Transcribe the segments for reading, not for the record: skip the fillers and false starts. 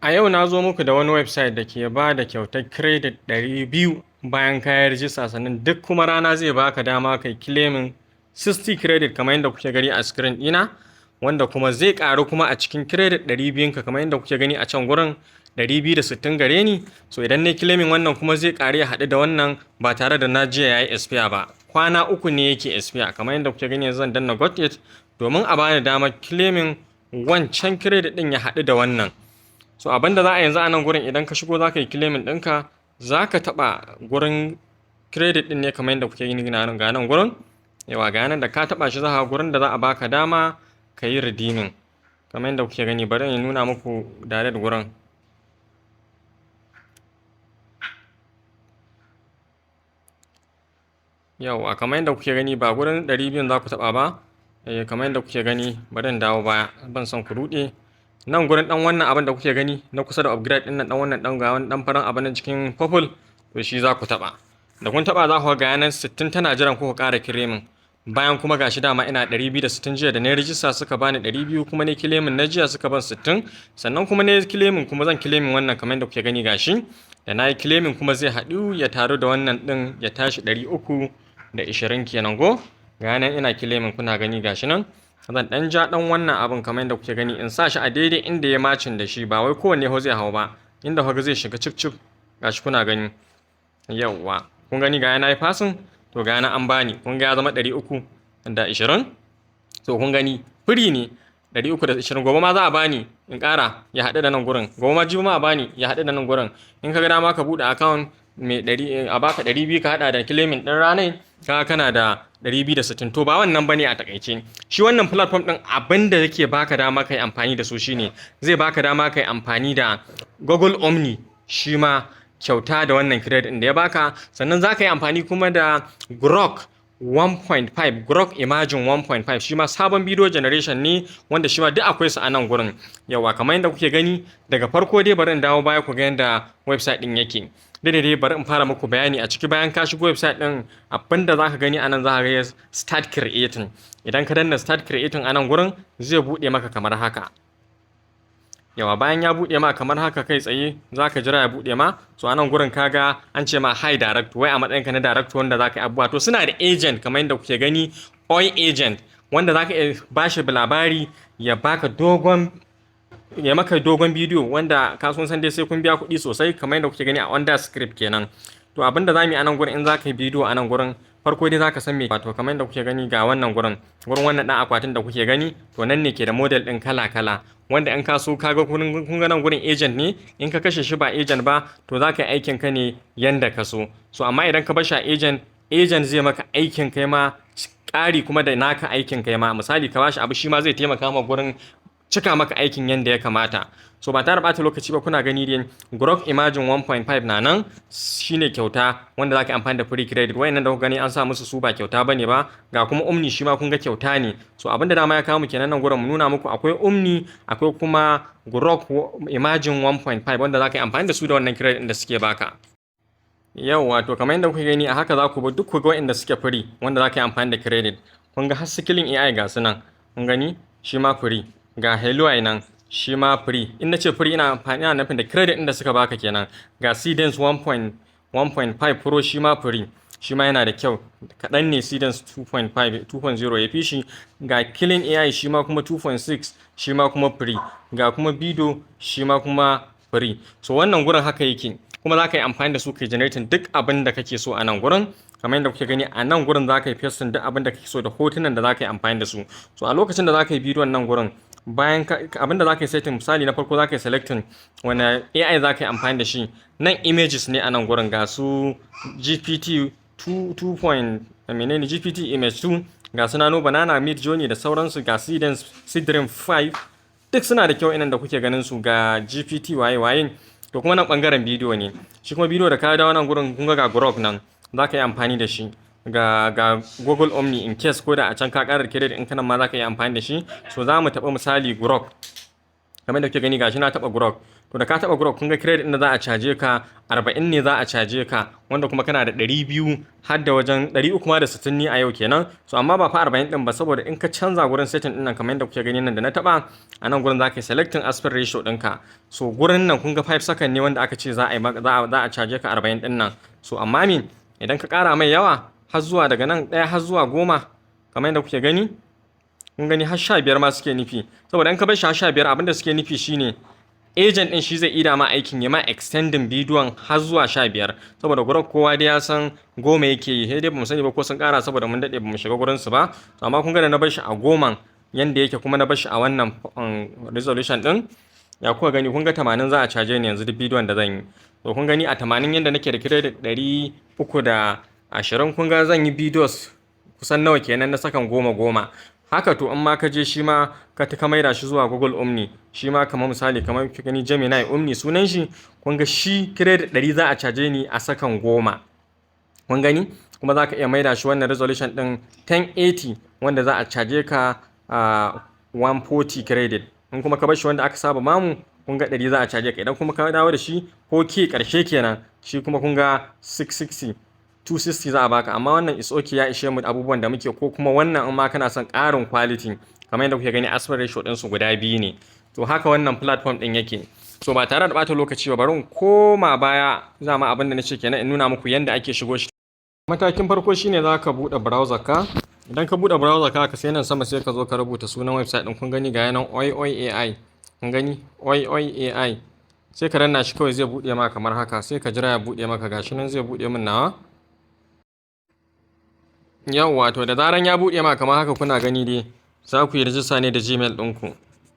A yau na zo muku da wani website da ke ba da kyautar credit 200 bayan kayan rijista, sannan duk kuma rana zai baka dama kai claiming 60 credit kamar yadda kuke gani a screen ɗina, wanda kuma zai ƙaru kuma a cikin credit 200 ka kamar yadda kuke gani a can gurin 260 gare ni. So idan ne claiming wannan kuma zai ƙaru ya haɗu da wannan ba tare da na jiya yayi expire ba. Kwana uku ne yake expire kamar yadda kuke gani, zan danna got it domin a bani damar claiming wancan credit ɗin ya haɗu da wannan. So abinda za a yanzu a nan gurin, idan ka shigo za ka yi claiming ɗinka, za ka taɓa gurin credit ɗin ne kamar yadda kuke gani ga nan gurin. Yawa ga nan da ka taɓa shi za ka gurin da za a baka dama ka yi redeeming kamar yadda kuke gani. Bari in nuna muku direct gurin. Yawa kamar yadda kuke gani ba gurin 200 za ku taɓa ba. Kamar yadda kuke gani, bari in dawo baya, ban son ku ruɗe. Nan gurin dan wannan abin da kuke gani na kusa da upgrade din nan, dan wannan dan ga wani dan farin abin nan cikin purple, to shi za ku taba. Da kun taba za ku ga yanan 60 tana jiran ku ƙara claiming. Bayan kuma gashi dama ina 260 jiya da na register suka bani 200, kuma ne claiming na jiya suka ban 60, sannan kuma ne claiming kuma zan claiming wannan kamar yadda kuke gani gashi. Da na yi claiming kuma zai haɗu ya taru da wannan din ya tashi 320 kenan go. Ga nan ina claiming kuna gani gashi nan. Zan dan ja dan wannan abin kamar yadda kuke gani in sa shi a daidai inda ya macin da shi, ba wai kowanne ho zai hau ba, inda ho zai shiga cip cip gashi kuna gani. Yawwa kun gani ga yana yi fasin, to ga yana an bani, kun ga ya zama 320. to kun gani free ne 320. gobe ma za a bani in ƙara ya haɗu da nan gurin, gobe ma jibi ma a bani ya haɗu da nan gurin. In ka ga dama ka buɗe account mai 100 a baka 200 ka haɗa da claiming ɗin ranar, ka kana da 260. to ba wannan bane a takaice. Shi wannan platform din abinda yake baka dama kai amfani da su shine zai baka dama kai amfani da Google Omni, shi ma kyauta da wannan credit din da ya baka. Sannan za ka yi amfani kuma da Grok 1.5, Grok Imagine 1.5, shi ma sabon video generation ne wanda shi ma duk akwai su a nan gurin. Yawa kamar yadda kuke gani, daga farko dai bari in dawo baya ku ga yadda website din yake. Dai bari in fara muku bayani a ciki. Bayan ka shigo website din, abinda zaka gani anan zaka ga start creating. Idan ka danna start creating anan gurin zai bude maka kamar haka. Yawa bayan ya bude maka kamar haka kai tsaye zaka jira ya bude ma. So anan gurin kaga an ce ma hi direct, wai a matsayin ka na direct wanda zaka yi abubuwa. To suna da agent kamar yadda kuke gani, oi agent, wanda zaka iya bashi labari ya baka maka dogon bidiyo wanda kasuwan san dai sai kun biya kuɗi sosai kamar yadda kuke gani a under script kenan. To abinda zamu yi a nan gurin, in zaka yi bidiyo a nan gurin, farko dai zaka san me, wato kamar yadda kuke gani ga wannan gurin wannan dan akwatin da kuke gani, to nan ne ke da model din kala kala, wanda in ka so kaga kun ga nan gurin agent ne. In ka kashe shi ba agent ba, to zaka yi aikin ka ne yanda ka so. So amma idan ka bar shi a agent zai maka aikin kai ma ƙari kuma da naka aikin kai ma. Misali ka bashi abu, shi ma zai taimaka maka gurin cika maka aikin yanda ya kamata. So ba tare bata lokaci ba, kuna gani dai Grok Imagine 1.5 na nan, shine kyauta wanda zaka amfani da free credit. Wayannan da kuka gani an sa musu su ba kyauta bane ba. Ga kuma Omni, shi ma kun ga kyauta ne. So abinda dama ya kawo mu kenan nan gurin, mu nuna muku akwai Omni, akwai kuma Grok Imagine 1.5 wanda zaka yi amfani da su da wannan credit da suke baka. Yawwa to kamar yadda kuka gani a haka za ku bi duk ku ga wayanda suke free wanda zaka yi amfani da credit. Kun ga har skilling AI ga su nan, kun gani shi ma free. Ga Hello AI nan, shi ma free. In nace free ina nufin da credit din da suka baka kenan. Ga Cdens 1.5 Pro, shi ma free, shi ma yana da kyau kaɗan ne. Cdens 2.0 ya fi shi. Ga Killing AI, shi ma kuma 2.6, shi ma kuma free. Ga kuma Bido, shi ma kuma free. So wannan gurin haka yake, kuma za ka yi amfani da su kai generating duk abin da kake so a nan gurin. Kamar yadda kuke gani a nan gurin za ka yi pasting duk abin da kake so da hotunan da za ka yi amfani da su. So a lokacin da za ka yi bidiyon nan gurin, bayan abin da za ka yi setting, misali na farko za ka yi selecting wani AI za ka yi amfani da shi. Nan images ne a nan gurin, ga su GPT 2. menene GPT image 2, ga su Nano Banana, Mid Journey da sauransu. Ga Sidrim 5, duk suna da kyau inan da kuke ganin su. Ga GPT waye. To kuma nan bangaren bidiyo ne. Shi kuma bidiyo da ka dawo nan gurin, kun ga Grok nan za ka yi amfani da shi. Ga Google Omni, in case ko da a can ka ƙarar credit in kanan ma za ka yi amfani da shi. So za mu taɓa misali Grok. kamar da kuke gani gashi na taba Grok. To da ka taba Grok kun ga credit din da za a caje ka 40 ne za a caje ka, wanda kuma kana da 200 har da wajen 360 ne a yau kenan. So amma ba fa 40 din ba, saboda in ka canza gurin setting din nan kamar yadda kuke gani nan da na taba a nan gurin za ka yi selecting aspect ratio ɗinka. So gurin nan kun ga 5 second ne wanda aka ce za a caje ka 40 din nan. So amma min idan ka kara mai yawa har zuwa daga nan 1 har zuwa 10 kamar yadda kuke gani, kun gani har 15 ma suke nufi, saboda in ka bar shi har 15 abinda suke nufi shine agent din shi zai ida ma aikin ya ma extending bidiyon har zuwa 15, saboda gurin kowa dai ya san 10 yake yi. Sai dai bamu sani ba ko sun kara saboda mun dade bamu shiga gurin su ba. Amma kun ga da na bar shi a 10 yanda yake kuma na bar shi a wannan resolution din, ya kuka gani kun ga 80 za a caje ni yanzu duk bidiyon da zan yi. To kun gani a 80 yanda nake da credit 320, kun ga zan yi videos kusan nawa kenan na sakan 10. Haka to in ma ka je shi ma ka maida shi zuwa Google Omni, shi ma kamar misali kamar kuke gani Gemini Omni sunan shi, kun ga shi credit 100 za a caje ni a sakan 10. Kun gani kuma za ka iya maida shi wannan resolution din 1080 wanda za a caje ka 140 credit. In kuma ka bar shi wanda aka saba mamu, kun ga 100 za a caje ka. Idan kuma ka dawo da shi ko ke karshe kenan, shi kuma kun ga 660 260 za a baka. Amma wannan is okay, ya ishe mu abubuwan da muke, ko kuma wannan in ma kana son ƙarin quality kamar yadda kuke gani aspect ratio din su guda 2 ne. To haka wannan platform din yake. So ba tare da bata lokaci ba, bari in koma baya zama abin da nace kenan in nuna muku yanda ake shigo shi. Matakin farko shine za ka buɗe browser ka. Idan ka buɗe browser ka sai nan sama sai ka zo ka rubuta sunan website din. Kun gani ga yanan koyi AI. Kun gani koyi AI. Sai ka danna shi kawai zai buɗe maka kamar haka, sai ka jira ya buɗe maka. Gashi nan zai buɗe min nawa. Yawwa, to da zaran ya buɗe maka kamar haka kuna gani dai za ku yi rijista ne da Gmail ɗinku.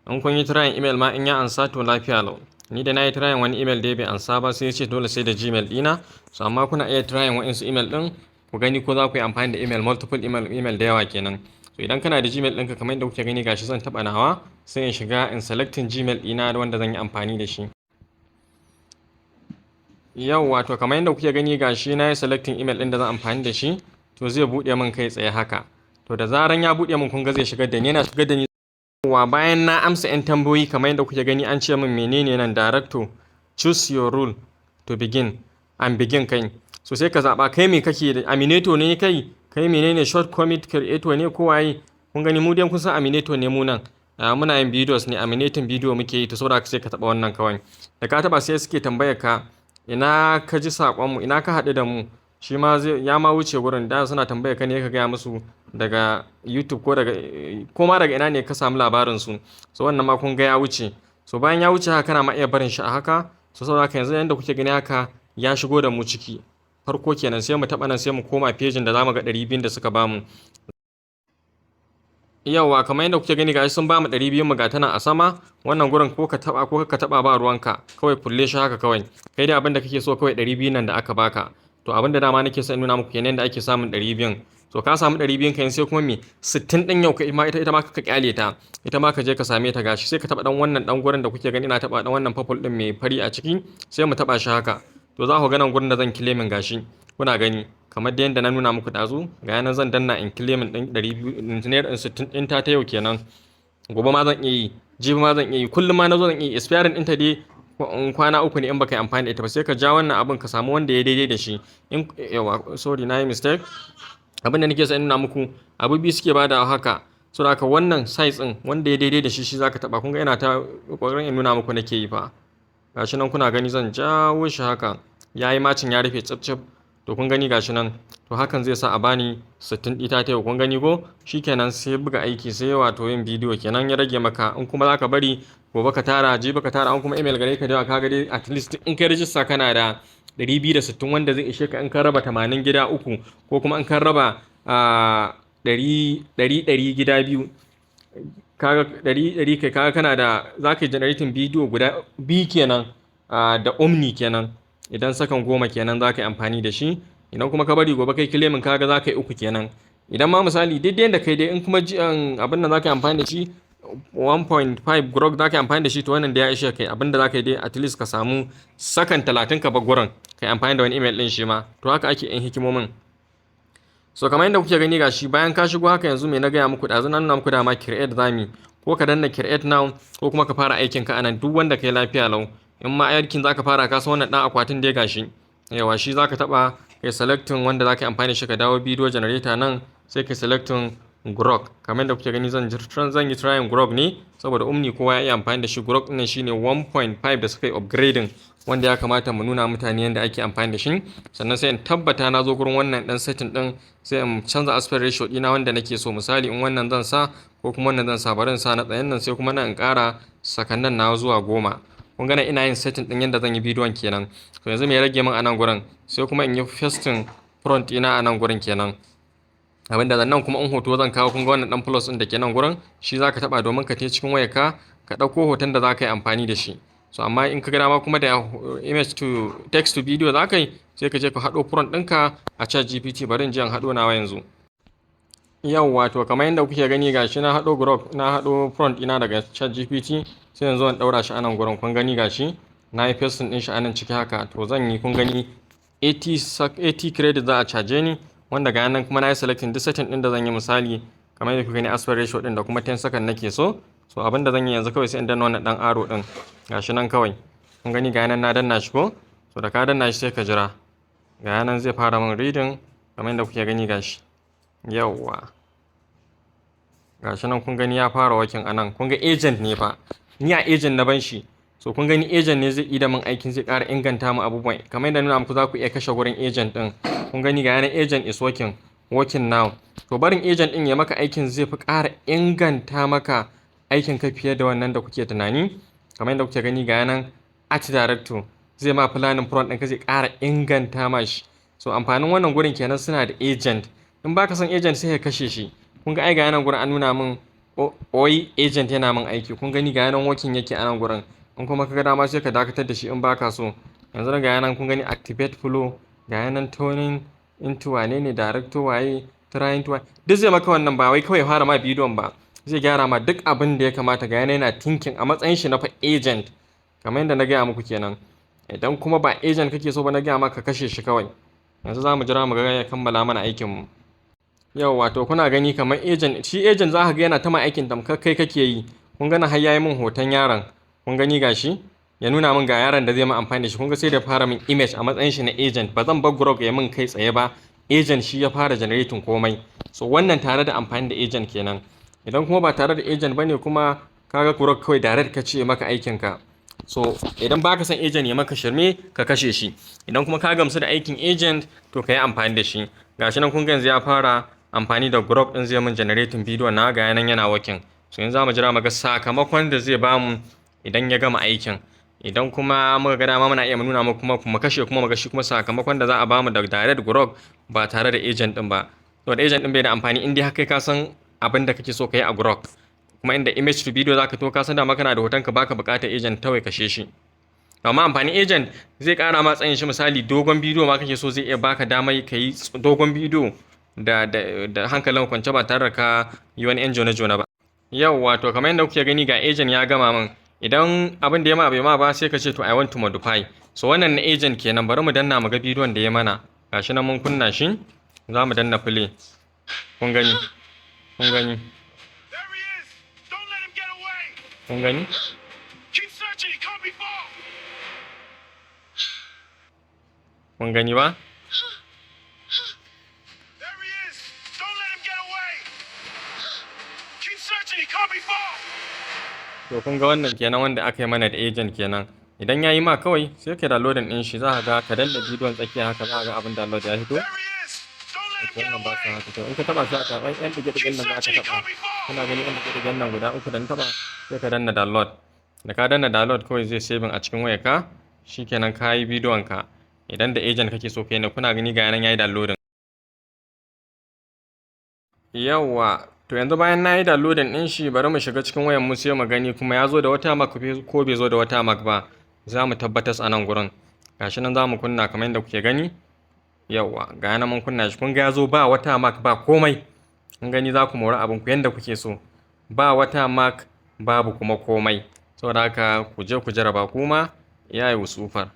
In kun yi trying email ma in ya ansa to lafiya lau. Ni da na yi trying wani email da bai ansa ba, sai ya ce dole sai da Gmail ɗina. So amma kuna iya trying wa'insu email ɗin ku gani ko za ku yi amfani da email, multiple email da yawa kenan. So idan kana da Gmail ɗinka kamar yadda kuke gani gashi zan taɓa nawa, sai in shiga in selecting Gmail ɗina da wanda zan yi amfani da shi. Yawwa, to kamar yadda kuke gani gashi na yi selecting email ɗin da zan amfani da shi, to zai buɗe min kai tsaye haka. To da zaran ya buɗe min kun ga zai shigar da ni, yana shigar da ni wa bayan na amsa 'yan tambayoyi kamar yadda kuke gani an ce min menene nan director choose your role to begin and begin kai. So sai ka zaɓa kai me kake da Aminator ne kai menene short commit creator ne ko waye. Kun gani mu dai kun san Aminator ne mu nan. Muna yin videos ne, Aminating video muke yi, to saboda sai ka taɓa wannan kawai. Da ka taɓa sai suke tambayar ka ina ka ji saƙonmu, ina ka haɗu da mu. Shi ma ya ma wuce gurin da suna tambaya ka ne ka gaya musu daga YouTube ko ma daga ina ne ka samu labarin su. So wannan ma kun ga ya wuce. So bayan ya wuce haka kana ma iya barin shi a haka. So saboda haka yanzu yanda kuke gani haka ya shigo da mu ciki. Farko kenan sai mu taɓa nan sai mu koma pejin da zamu ga 200 da suka bamu. Yawwa, kamar yadda kuke gani gashi sun bamu 200 mu ga tana a sama. Wannan gurin ko ka taɓa ko ka taɓa ba ruwanka, kawai kulle shi haka kawai. Kai dai abin da kake so kawai 200 nan da aka baka. To abin da dama nake son nuna muku kenan da ake samun 200. So ka samu 200 kai sai kuma me 60 din yau kai ma ita ma ka kyale ta. Ita ma ka je ka same ta gashi sai ka taba dan wannan dan gurin da kuke gani ina taba dan wannan purple din mai fari a ciki, sai mu taba shi haka. To za ku ga nan gurin da zan claiming gashi. Kuna gani kamar da yanda na nuna muku dazu, ga yanan zan danna in claiming din 260 din ta yau kenan. Gobe ma zan iya yi, jibi ma zan iya yi, kullum ma nazo zan iya yi. Expiring din ta dai kwana 3 ne in baka yi amfani da ita ba, sai ka ja wannan abin ka samu wanda ya daidai da shi. Yawa, sorry na yi mistake. Abin da nake son nuna muku abu biyu suke bada haka. So da haka wannan size din wanda ya daidai da shi zaka taba. Kun ga ina ta kokarin in nuna muku nake yi fa. Gashi nan kuna gani zan jawo shi haka. Yayi macin ya rufe tsaf. To kun gani gashi nan. To hakan zai sa a bani 60 ita ta yau. Kun gani ko? Shikenan sai buga aiki, sai wato yin bidiyo kenan ya rage maka. In kuma zaka bari gobe ka tara, jibi ka tara, an kuma email gare ka da ka ga dai at least in kai register kana da 260 wanda zai ishe ka in ka raba 80 gida 3, ko kuma in ka raba 100 gida 2. Kaga 100 kai kaga kana da zaka yi generating bidiyo guda 2 kenan da Omni kenan. Idan sakan 10 kenan zaka yi amfani da shi. Idan kuma ka bari gobe kai claiming kaga zaka yi 3 kenan. Idan ma misali daidai da kai dai in kuma abin nan zaka yi amfani da shi 1.5 Grok zaka yi amfani da shi, to wannan da ya ishe kai. Abin da zaka yi dai at least ka samu sakan 30 ka bar gurin kai amfani da wani email din shi ma. To haka ake yin hikimomin. So kamar yadda kuke gani gashi bayan ka shigo haka yanzu me na gaya muku ɗazu na nuna muku dama create zami. ko ka danna create now ko kuma ka fara aikin ka anan, duk wanda kai lafiya lau. In ma aikin zaka fara ka san wannan dan akwatin da ya gashi, yawa shi zaka taba kai selecting wanda zaka yi amfani da shi, ka dawo video generator nan sai kai selecting Grok. Kamar da kuke gani zan yi trying Grok ne saboda Omni kowa ya yi amfani da shi. Grok ɗin shine 1.5 da suka yi upgrading, wanda ya kamata mu nuna mutane yadda ake amfani da shi. Sannan sai in tabbata na zo gurin wannan dan setting ɗin, sai in canza aspect ratio ɗina wanda nake so. Misali in wannan zan sa ko kuma wannan zan sa, bari in sa na tsayen nan, sai kuma nan in ƙara sakannan na zuwa 10. Kun gane ina yin setting ɗin yadda zan yi bidiyon kenan. To yanzu me ya rage min a nan gurin, sai kuma in yi pasting front ɗina a nan gurin kenan. Abinda nan kuma in hoto zan kawo, kun ga wannan dan plus din da ke nan gurin, shi zaka taba domin ka je cikin wayarka ka dauko hoton da zaka yi amfani da shi. So amma in ka ga dama kuma da image to text to video zaka yi, sai ka je ka hado front ɗinka a chat GPT. Bari in je in hado nawa yanzu. Yawwa, to kamar yadda kuke gani gashi na hado Grok, na hado front ina daga chat GPT, sai yanzu in daura shi a nan gurin. Kun gani gashi na yi pasting din shi a nan ciki haka. To zan yi, kun gani 80 credit za a caje ni, wanda ga nan kuma na yi selecting duk setting din da zan yi. Misali kamar yadda kuka gani aspect ratio din da kuma 10 second nake so. So abin da zan yi yanzu kawai sai in danna wannan dan arrow din, gashi nan kawai. Kun gani ga nan na danna shi ko? So da ka danna shi sai ka jira, ga nan zai fara min reading kamar yadda kuke gani gashi. Yawwa, gashi nan kun gani ya fara working a nan. Kun ga agent ne fa, ni a agent na ban shi. So kun gani agent ne zai ida min aikin, zai ƙara inganta mu abubuwan. Kamar yadda nuna muku za ku iya kashe gurin agent din. Kun gani ga yanar agent is working now. To barin agent din ya maka aikin zai fi ƙara inganta maka aikin ka fiye da wannan da kuke tunani. Kamar yadda kuke gani ga yanan art director zai ma planning front ɗin ka zai ƙara inganta ma shi. So amfanin wannan gurin kenan suna da agent. In baka son agent sai ka kashe shi. Kun ga ai ga yanan gurin an nuna min koyi agent yana min aiki. Kun gani ga yanan working yake a nan gurin. In kuma ka ga dama sai ka dakatar da shi in baka so. Yanzu ga yanan kun gani activate flow, ga yanan turning into wane ne director waye trying to, duk zai maka wannan. Ba wai kawai fara ma bidiyon ba, zai gyara ma duk abin da ya kamata. Ga yana thinking a matsayin shi na fa agent, kamar yadda na gaya muku kenan. Idan kuma ba agent kake so ba, na gaya maka kashe shi kawai. Yanzu za mu jira mu ga ya kammala mana aikin mu. Yau wato kuna gani kamar agent, shi agent za ka ga yana ta ma aikin tamkar kai kake yi. Kun gani har yayi min hoton yaron, kun gani gashi ya nuna min ga yaron da zai ma amfani da shi. Kun ga sai da fara min image a matsayin shi na agent. Ba zan bar Grok ya min kai tsaye ba, agent shi ya fara generating komai. So wannan tare da amfani da agent kenan. Idan kuma ba tare da agent bane, kuma kaga Grok kawai direct ka ce maka aikin ka. So idan baka san agent ya maka shirme, ka kashe shi. Idan kuma ka gamsu da aikin agent, to ka yi amfani da shi. Gashi nan kun ga yanzu ya fara amfani da Grok din zai min generating video na, ga yanan yana working. So yanzu za mu jira mu ga sakamakon da zai bamu idan ya gama aikin. Idan kuma muka ga dama muna iya nuna muku kuma mu kashe kuma mu ga shi kuma sakamakon da za a bamu da direct Grok ba tare da agent din ba. To da agent din bai da amfani in dai har kai ka san abin da kake so ka yi a Grok. Kuma inda image to video zaka to ka san dama kana da hoton ka, baka bukatar agent, kawai kashe shi. Amma amfani agent zai kara ma tsayin shi. Misali dogon bidiyo ma kake so, zai iya baka damar ka yi dogon bidiyo da hankalin kwance ba tare da ka yi wani jona ba. Yau wato kamar yadda kuke gani ga agent ya gama min. Idan abin da ya ma bai ma ba, sai ka ce to I want to modify. So wannan na agent kenan. Bari mu danna mu ga bidiyon da ya mana. Gashi nan mun kunna shi, za mu danna play. Kun gani, kun gani, kun gani. Kun gani ba? To kun ga wannan kenan wanda aka yi mana da agent kenan. Idan ya yi ma kawai sai ka downloading din shi, za ka ga ka danna bidiyon tsakiya haka, za ka ga abin download ya fito. Wannan ba sa haka. To in ka taba shi aka ɗan dige-digen nan za ka taba. Kuna gani ɗan dige-digen nan guda 3 da na taba, sai ka danna download. Da ka danna download kawai zai saving a cikin wayarka. Shikenan ka yi bidiyon ka. Idan da agent kake so kai ne, kuna gani ga yanan yayi downloading. Yawwa, to yanzu bayan na yi downloading din shi, bari mu shiga cikin wayar mu sai mu gani kuma ya zo da wata mark ko bai zo da wata mark ba. Za mu tabbatar a nan gurin. Gashi nan za mu kunna kamar yadda kuke gani. Yawwa, ga yanan mun kunna shi. Kun ga ya zo ba wata mark ba komai. Kun gani za ku mori abin ku yanda kuke so. Ba wata mark, babu kuma komai. Saboda haka ku je ku jarraba kuma, yayi wasufar.